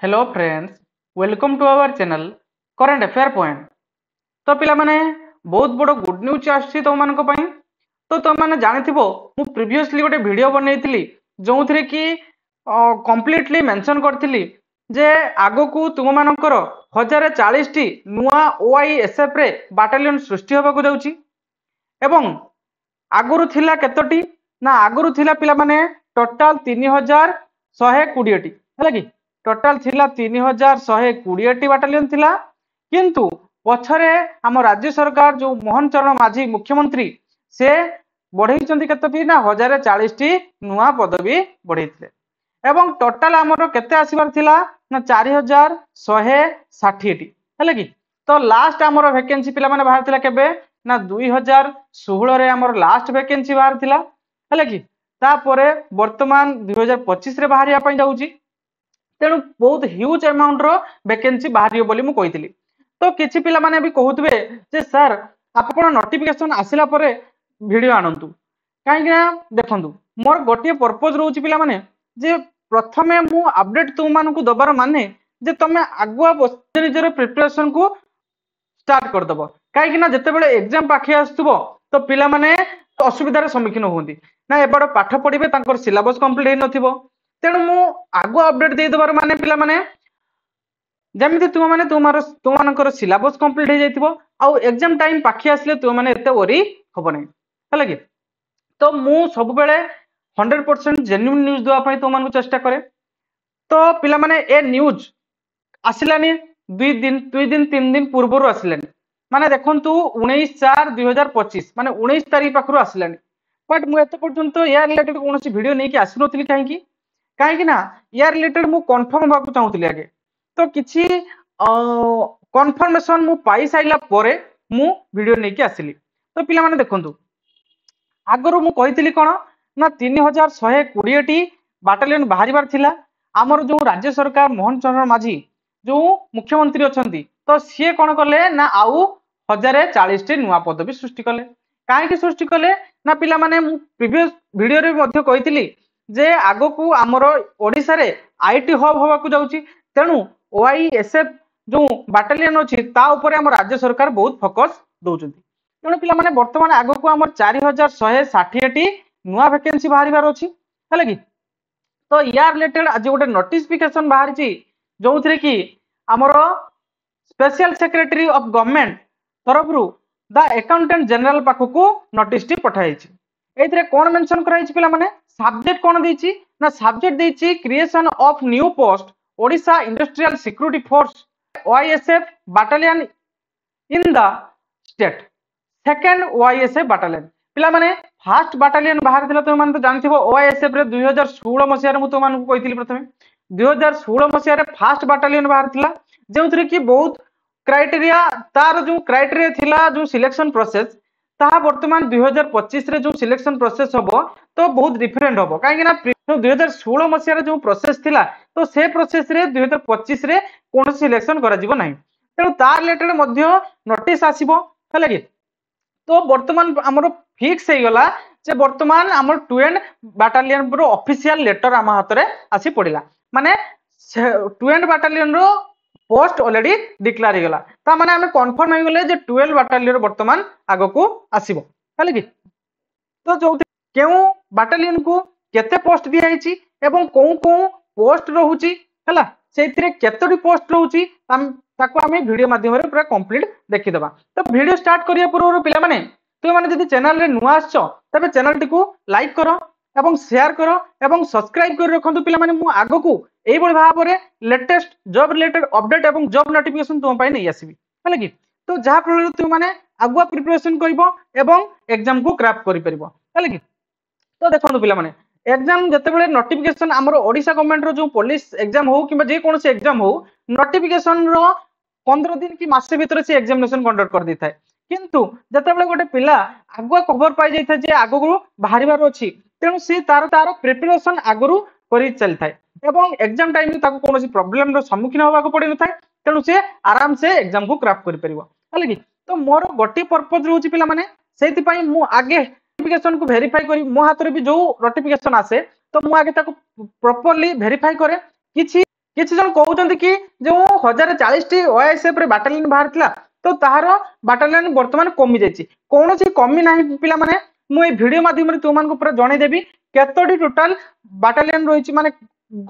Hello friends, welcome to our channel current affair point. तो पिला माने बहुत बड़ गुड न्यूज आछि तुम मानक पई। तो तुम माने जानिथिबो मु प्रीवियसली गोटे वीडियो बनैथिली जोंथरे कि कंप्लीटली मेंशन करथिली जे आगो को तुम मानकर 1040 टी नुआ ओआईएसएफ रे बाटालियन सृष्टि होबाकू जाउची एवं आगुरु थिला केतोटी ना आगुरु थिला पिला माने टोटल 3120 टी हैला कि टोटल थिला 3120 टी बाटालियन थिला किंतु पछरे हम राज्य सरकार जो मोहन चरण माझी मुख्यमंत्री से बढ़ेइचंती केतोटी ना 1040 टी नुआ पदवी बढ़ेइथिले एवं टोटल हमरो केते आसीबार थिला ना 4160 टी हैला कि तो लास्ट हमरो वैकेंसी पिला माने बाहर थिला केबे ना 2016 रे हमर लास्ट वैकेंसी बाहर थिला हैला कि तापरे वर्तमान 2025 रे बाहरिया पई जाउची तेणु बहुत ह्यूज अमाउंट रो वैकेंसी बाहरियो बोली मु कहितली। तो किछि पिला माने भी कहउतबे जे सर आपण नोटिफिकेशन आसिला परे वीडियो आनंतु काहे कि देखंतु मोर गोटे पर्पस रहउची पिला माने जे प्रथमे मु अपडेट तुम मानकु दबार माने जे तमे आगुआ निजर प्रिपरेशन को स्टार्ट कर दबो काहे कि ना जते बेले एग्जाम पाखे आस्तबो तो पिला माने असुविधार सम्मुखीन होंदी ना एबड़ पाठ पढ़िबे तांकर सिलेबस कंप्लीट हे नथिबो तेणु मु आगुआ अपडेट दे दबार माने पिला माने जमिति तुम माने तुमମାନଙ୍କର सिलेबस कंप्लीट हे जाइतिबो आउ एग्जाम टाइम पाखे आसले तुम माने एते वरी होबो नै हला कि तो मु सब बेले 100% जेन्युइन न्यूज दवा पई तुम मानकु चेष्टा करे। तो पिला माने ए न्यूज आसिलानी 2 दिन 3 दिन पूर्व आसिलानी माने देखंतु 19/4/2025 माने 19 तारीख पाखरु आसिलानी बट मु एते पर्यंत या रिलेटेड कोनोसी वीडियो नै कि आसिनोतली काहे कि ना या रिलेटेड मु कंफर्म होबाकू चाहूतली आगे तो किछि कंफर्मेशन मु पाई साइला परे मु वीडियो नै कि आसिली। तो पिला माने देखंतु आगरो मु कहितली कोन ना 3120 टी बाटालियन बाहरिबार थिला हमर जो राज्य सरकार मोहन चरण माझी जो मुख्यमंत्री अछंती तो सी कौन कले ना आउ 1040 टी नुआ पदवी सृष्टि कले कहीं सृष्टि कले ना पिला माने प्रीवियस वीडियो रे मध्य कहितली जे आगो को हमर ओडिसा रे आईटी हब होबाकू जाउची तेणु ओआईएसएफ जो बाटालियन अछि ता ऊपर हम राज्य सरकार बहुत फोकस दउचंती तेणु पिला माने वर्तमान आगो को हमर 4160 टी नुआ वैकेंसी बाहरिबार अछि हैला कि तो या रिलेटेड आज गोटे नोटिफिकेशन बाहर छी जो थरे कि हमर स्पेशल सेक्रेटरी ऑफ गवर्नमेंट तरफ द अकाउंटेंट जनरल पाखकू नोटिस टी पठाई छी एथरे कोन मेंशन कराई छी पिला माने सब्जेक्ट कोन देछि ना सब्जेक्ट देछि creation of new post Odisha industrial security force OISF battalion in the state second OISF battalion पिला माने फर्स्ट बाटालियन बाहर थिला तुम माने तो जानथिबो ओआईएसएफ रे 2016 मसिया रे मु तुम मानकू कहितली प्रथमे 2016 मसिया रे फर्स्ट बाटालियन बाहर थिला जेउथरे कि बहुत क्राइटेरिया तार जो क्राइटेरिया थिला जो सिलेक्शन प्रोसेस ता वर्तमान 2025 रे जो सिलेक्शन प्रोसेस होबो तो बहुत डिफरेंट होबो काहे कि ना 2016 मसिया रे जो प्रोसेस थिला तो से प्रोसेस रे 2025 रे कोन सिलेक्शन करा जिवो नाही तेणु तार रिलेटेड मध्य नोटिस आसीबो हला कि तो वर्तमान हमरो फिक्स हे गला जे वर्तमान हमर 2 बाटालियन रो ऑफिशियल लेटर हम हाथ रे आसी पडिला माने 2 बाटालियन रो पोस्ट ऑलरेडी डिक्लेयर हो गला ता माने हमें कंफर्म हो गले जे 12 बाटालियन वर्तमान आगो को आसीबो हले कि तो जो केउ बाटालियन को केते पोस्ट दिया हिची एवं को पोस्ट रहउची हला सेथिरे केतोडी पोस्ट रहउची ताको हमें वीडियो माध्यम रे पूरा कंप्लीट देखि देबा। तो वीडियो स्टार्ट करिया पूर्व पिला माने तुम माने जदि चैनल रे नुआ आछो तबे चैनल टी को लाइक करो एवं शेयर करो एवं सब्सक्राइब कर रखंतु पिला माने मु आगो को एई बळ भाव रे लेटेस्ट जॉब रिलेटेड अपडेट एवं जॉब नोटिफिकेशन तुम पाई नै आसीबी हले कि तो जहा फल तुम माने आगुआ प्रिपरेशन करिवो एवं एग्जाम को क्रैक करि परिवो हले कि तो देखंतु पिला माने एग्जाम जते बेले नोटिफिकेशन हमर ओडिसा गवर्नमेंट रो जो पुलिस एग्जाम हो कि जे कोनसे एग्जाम हो नोटिफिकेशन रो 15 दिन कि मासे भीतर से एग्जामिनेशन कंडक्ट कर दिथाय किंतु जते बेले गोटे पिला आगुआ खबर पाई जाय जे आगु बाहरिबार अछि तेणु से तार प्रिपरेशन आगु करि चल थाय एवं एग्जाम टाइम ताको कोनोसी प्रॉब्लम रो सम्मुखीन होबाको पड़ि न थाय तेणु से आराम से एग्जाम को क्रैक करि परिबो हले कि तो मोर गोटी पर्पस रहउची पिला माने सेति पई मु आगे नोटिफिकेशन को वेरीफाई करी मो हाथ रे भी जो नोटिफिकेशन आसे तो मु आगे ताको प्रॉपर्ली वेरीफाई करे किछि किसी जन कहते कि जो 1040 ओएसएफ रे बाटालियन बाहर थिला तो ताहार बाटालियन वर्तमान कमी जाइए कौन सी कमी ना पिला माने मु ए वीडियो माध्यम तुम मानक पूरा जणै देबी केतोटी टोटल बाटालियन रही माने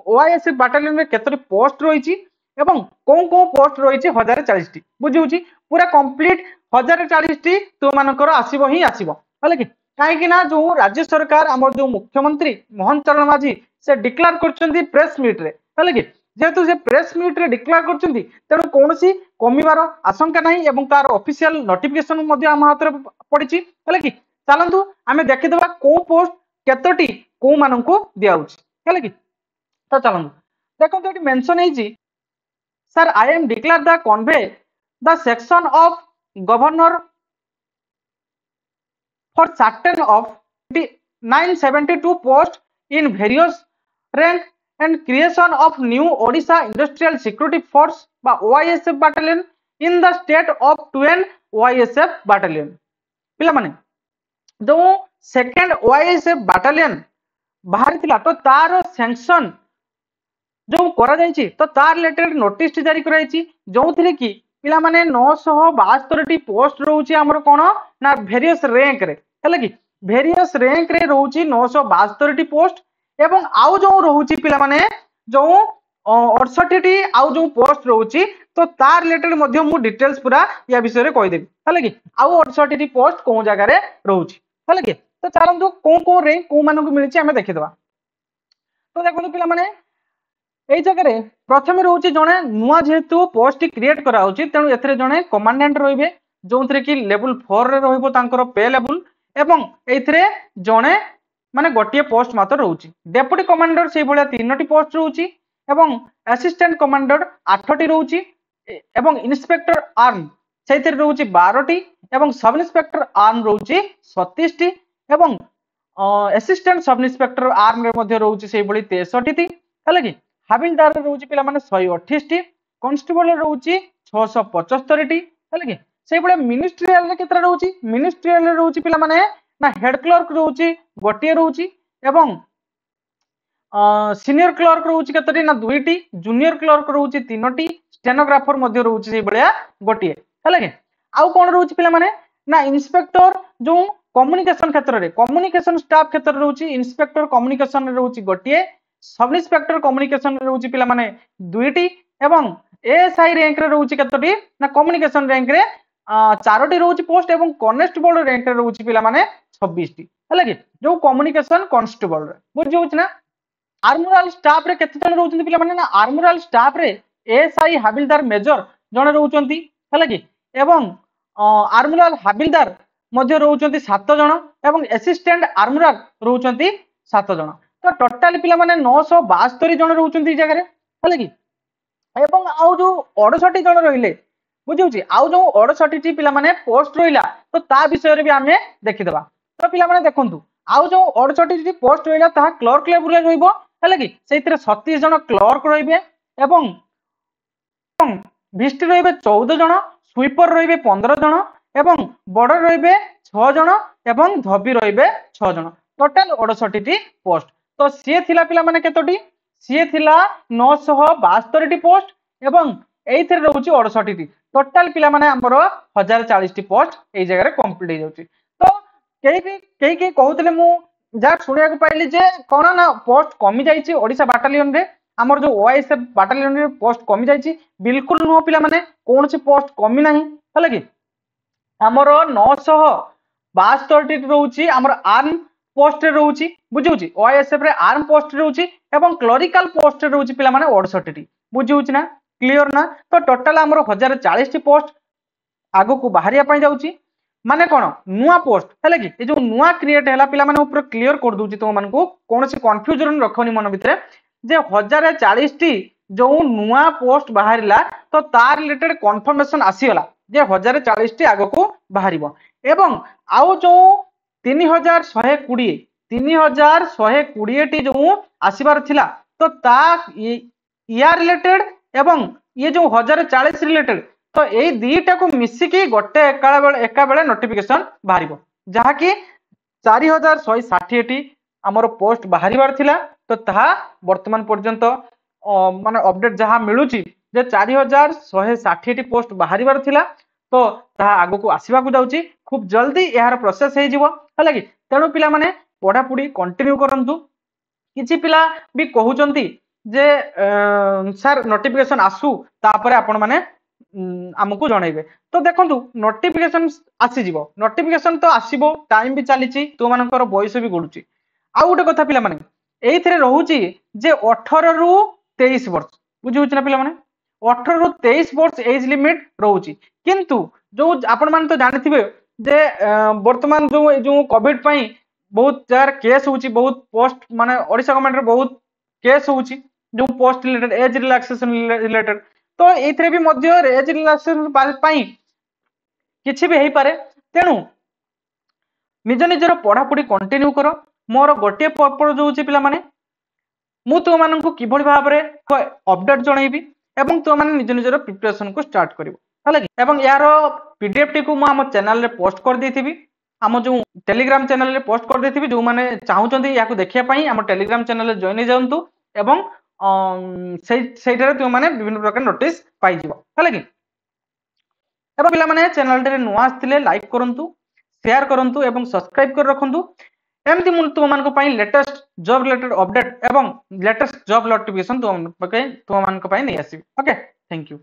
ओएसएफ बाटालियन रे केतोटी पोस्ट रही एवं कौन कौन पोस्ट रही 1040 बुझी पूरा कंप्लीट 1040 तुम मानकर आसीबो ही आसीबो हले कि कहीं ना जो राज्य सरकार आम जो मुख्यमंत्री मोहन चरण माझी से डिक्लेयर करछंती प्रेस मीट रे हले कि जेहेतु से प्रेस मीट रे डिक्लेयर करछंती तेणु कौन सी कमिबार आशंका नहीं एवं तार ऑफिशियल नोटिफिकेशन मध्ये आम हाथ रे पड़िछि हले कि चलंतु आमे देखिदबा को पोस्ट केतोटी को माननकु दियाउछि हले कि तो चलंतु देखो एटी मेंशन हेछि sir I am declare the convey the section of governor for certain of 972 posts in various rank and creation of new Odisha Industrial Security Force by OISF battalion in the state of 12 OISF battalion पिला माने जो second OISF battalion बाहर थिला तो तार sanction जो करा जायछि तो तार रिलेटेड नोटिस जारी करायछि जोथिले कि पिला माने 972 पोस्ट रहउछि हमर कोन ना वेरियस रैंक रे हले कि वेरियस रैंक रे रहउछि 972 पोस्ट एवं आउ जो रहउछि पिला माने जो 68 टी आउ जो पोस्ट रहउछि तो तार रिलेटेड मध्ये मु डिटेल्स पूरा या विषय रे कहि देबी हले कि आउ 68 टी पोस्ट कोन जगह रे रहउछि हले कि तो चलंतु कोन रैंक को मानन को मिलिछि हमें देखि देबा तो देखो पिला माने এই জায়গায় প্রথমে রয়েছে জনে নুয়া যেহেতু পোস্ট ক্রিয়েট করা হচ্ছে তেণু এথরে জনে কমান্ডেন্ট রহিবে যোঁথরে কি লেভেল 4 রে রহিব তাঙ্কর পে লেভেল এবং এইথরে জনে মানে গোটিয়ে পোস্ট মাত্র রହୁଛି ডেপুটি কমান্ডর সেই ভলিয়া 3টি পোস্ট রହୁଛି এবং অ্যাসিস্ট্যান্ট কমান্ডর 8টি রହୁଛି এবং ইন্সপেক্টর আর্ম সেইথরে রହୁଛି 12টি এবং সব ইন্সপেক্টর আর্ম রହୁଛି 37টি এবং অ্যাসিস্ট্যান্ট সব ইন্সপেক্টর আর্ম রে মধ্যে রହୁଛି সেই ভলি 63টি হলে কি हाबिलदार रोचे पिला माने 128 टी कांस्टेबल रोचे 675 टी हले कि सेही बळे मिनिस्ट्रियल रे केतरा रोचे मिनिस्ट्रियल रे रोचे पिला माने ना हेड क्लर्क रोचे गोटिए रोचे एवं सीनियर क्लर्क रोचे केतरी ना 2 टी जूनियर क्लर्क रोचे 3 टी स्टेनोग्राफर मध्ये रोचे सेही बळे गोटिए हले कि आउ कोन रोचे पिला माने ना इंस्पेक्टर जो कम्युनिकेशन क्षेत्र रे कम्युनिकेशन स्टाफ क्षेत्र रोचे इंस्पेक्टर कम्युनिकेशन रे रोचे गोटिए सब इंस्पेक्टर कम्युनिकेशन रे रहउछि पिला माने 2टी एवं एएसआई रैंक रे रहउछि केतोटी ना कम्युनिकेशन रैंक रे 4टी रहउछि पोस्ट एवं कांस्टेबल रैंक रे रहउछि पिला माने 26टी हला कि जो कम्युनिकेशन कांस्टेबल रे बुझि होछि ना आर्मोरल स्टाफ रे केते जन रहउछन्ति पिला माने ना आर्मोरल स्टाफ रे एएसआई हाबिलदार मेजर जण रहउछन्ति हला कि एवं आर्मोरल हाबिलदार मध्ये रहउछन्ति 7 जण एवं असिस्टेंट आर्मोरल रहउछन्ति 7 जण तो टोटाल पिला माने 972 जन रहउछन्ति जगह रे हले कि एवं आउ जो 68 जन रहिले बुझिउछि आउ जो 68 टी पिला माने पोस्ट रहिला तो ता विषय रे भी हमें देखि देबा तो पिला माने देखंतु आउ जो 68 टी पोस्ट रहिला ता क्लर्क लेवल रे रहइबो हले कि सेइतरे 36 जन क्लर्क रहिबे एवं भिस्टी रहिबे 14 जन स्वीपर रहिबे 15 जन एवं बॉर्डर रहिबे 6 जन एवं धबी रहिबे 6 जन टोटल 68 टी पोस्ट तो सी थिला पिला माने केतोटी सी थिला 972 टी पोस्ट एवं एइथरे रहउची 68 टी टोटल पिला माने हमर 1040 टी पोस्ट एई जगह रे कंप्लीट हो जाउची तो केही कहउतले मु जा सुनिया को पाइली जे कोन ना पोस्ट कमी जाईची ओडिसा बाटालियन रे हमर जो ओआईएसएफ बाटालियन रे पोस्ट कमी जाईची बिल्कुल नो पिला माने कोन से पोस्ट कमी नाही हले कि हमर 972 टी रहउची हमर आर्म पोस्ट रे रहउची बुझिउची ओआईएसएफ रे आर्म पोस्ट रे रहउची एवं क्लरिकल पोस्ट रे रहउची पिला माने 68 टी बुझिउची ना क्लियर ना तो टोटल हमर 1040 टी पोस्ट आगो को बाहरिया पई जाउची माने कोन नुआ पोस्ट हले कि ए जो नुआ क्रिएट हैला पिला माने ऊपर क्लियर कर दूची तो मन को कोनसी कंफ्यूजन रखनी मन भितरे जे 1040 टी जो नुआ पोस्ट बाहरिला तो तार रिलेटेड कंफर्मेशन आसीगला जे 1040 टी आगो को बाहरिबो एवं आउ जो 3120 टी जो आसीबार थिला तो ता या रिलेटेड एवं ये जो 1040 रिलेटेड तो यही दीटा को मिसिकी गोटे एका बेले नोटिफिकेशन बाहरिबो जहा कि 4160 टी हमर पोस्ट बाहरिबार थिला तो ताहा वर्तमान पर्यंत ମାନେ ଅପଡେଟ୍ ଯାହା ମିଳୁଛି ଯେ 4160ଟି ପୋଷ୍ଟ ବାହାରିବାର ଥିଲା, ତ ତାହା ଆଗକୁ ଆସିବାକୁ ଯାଉଛି, খুব ଜଲ୍ଦି ଏହାର ପ୍ରୋସେସ ହେଇଯିବ ହେଲା କି। ତେଣୁ ପିଲାମାନେ ପଢାପଢି କଣ୍ଟିନ୍ୟू କରନ୍ତୁ। କିଛି ପିଲା ବି କହୁଛନ୍ତି ଯେ ସାର୍ ନୋଟିଫିକେସନ ଆସୁ ତାପରେ ଆପଣ ମାନେ ଆମକୁ ଜଣେଇବେ। ତ ଦେଖନ୍ତୁ ନୋଟିଫିକେସନ ଆସିଯିବ, ନୋଟିଫିକେସନ ତ ଆସିବ, ଟାଇମ ବି ଚାଲିଛି, ତୁମମାନଙ୍କର ବୟସ ବି ଗଡୁଛି। ଆଉ ଗୋଟେ କଥା ପିଲାମାନେ, ଏଇଥିରେ ରହୁଛି ଯେ 18 ରୁ 23 ବର୍ଷ, ବୁଝି ହଉଛି ନା ପିଲାମାନେ, 18 ରୁ 23 ବର୍ଷ ଏଜ ଲିମିଟ ରହୁଛି। କିନ୍ତୁ ଯୋଉ ଆପଣ ମାନେ ତ ଜାଣିଥିବେ ଯେ ବର୍ତ୍ତମାନ ଯୋଉ କୋଭିଡ ପାଇଁ ବହୁତ ଜାଗାରେ କେସ୍ ହଉଛି, ବହୁତ ପୋଷ୍ଟ ମାନେ ଓଡିଶା ଗଭର୍ଣ୍ଣମେଣ୍ଟରେ ବହୁତ କେସ୍ ହଉଛି ଯୋଉ post related, age relaxation related. ତ ଏଇଥିରେ ବି ମଧ୍ୟ ଏଜ ରିଲାକ୍ସେସନ ପାଇଁ କିଛି ବି ହେଇପାରେ। ତେଣୁ ନିଜ ନିଜର ପଢାପଢି କଣ୍ଟିନ୍ୟू କର। ମୋର ଗୋଟିଏ ପର୍ପୋଜ ହଉଛି ପିଲାମାନେ, ମୁଁ ତୁମମାନଙ୍କୁ କିଭଳି ଭାବରେ ଅପଡେଟ ଜଣେଇବି ଏବଂ ତୁମମାନେ ନିଜ ନିଜର ପ୍ରିପାରେସନ କୁ ଷ୍ଟାର୍ଟ କରିବ ହେଲା କି। ଏବଂ ଏହାର ପିଡିଏଫ টিକୁ ମୁଁ ଆମ ଚ୍ୟାନେଲରେ ପୋଷ୍ଟ କରିଦେଇଥିବି, ଆମ ଯୋଉ ଟେଲିଗ୍ରାମ ଚ୍ୟାନେଲରେ ପୋଷ୍ଟ କରିଦେଇଥିବି। ଯୋଉମାନେ ଚାହୁଁଛନ୍ତି ଏହାକୁ ଦେଖିବା ପାଇଁ ଆମ ଟେଲିଗ୍ରାମ ଚ୍ୟାନେଲରେ ଜଏନ୍ ହେଇଯାଆନ୍ତୁ ଏବଂ ସେଇଠାରେ ତୁମମାନେ ବିଭିନ୍ନ ପ୍ରକାର ନୋଟିସ ପାଇଯିବ ହେଲା କି। ଏବଂ ପିଲାମାନେ ଚ୍ୟାନେଲଟିରେ ନୂଆ ଆସିଥିଲେ ଲାଇକ୍ କରନ୍ତୁ, ସେୟାର କରନ୍ତୁ ଏବଂ ସବସ୍କ୍ରାଇବ କରି ରଖନ୍ତୁ। ଏମିତି ମୁଁ ତୁମମାନଙ୍କ ପାଇଁ ଲେଟେଷ୍ଟ ଜବ୍ ରିଲେଟେଡ୍ ଅପଡେଟ୍ ଏବଂ ଲେଟେଷ୍ଟ ଜବ୍ ନୋଟିଫିକେସନ ତୁମମାନଙ୍କ ପାଇଁ ନେଇ ଆସିବି। Okay, thank you.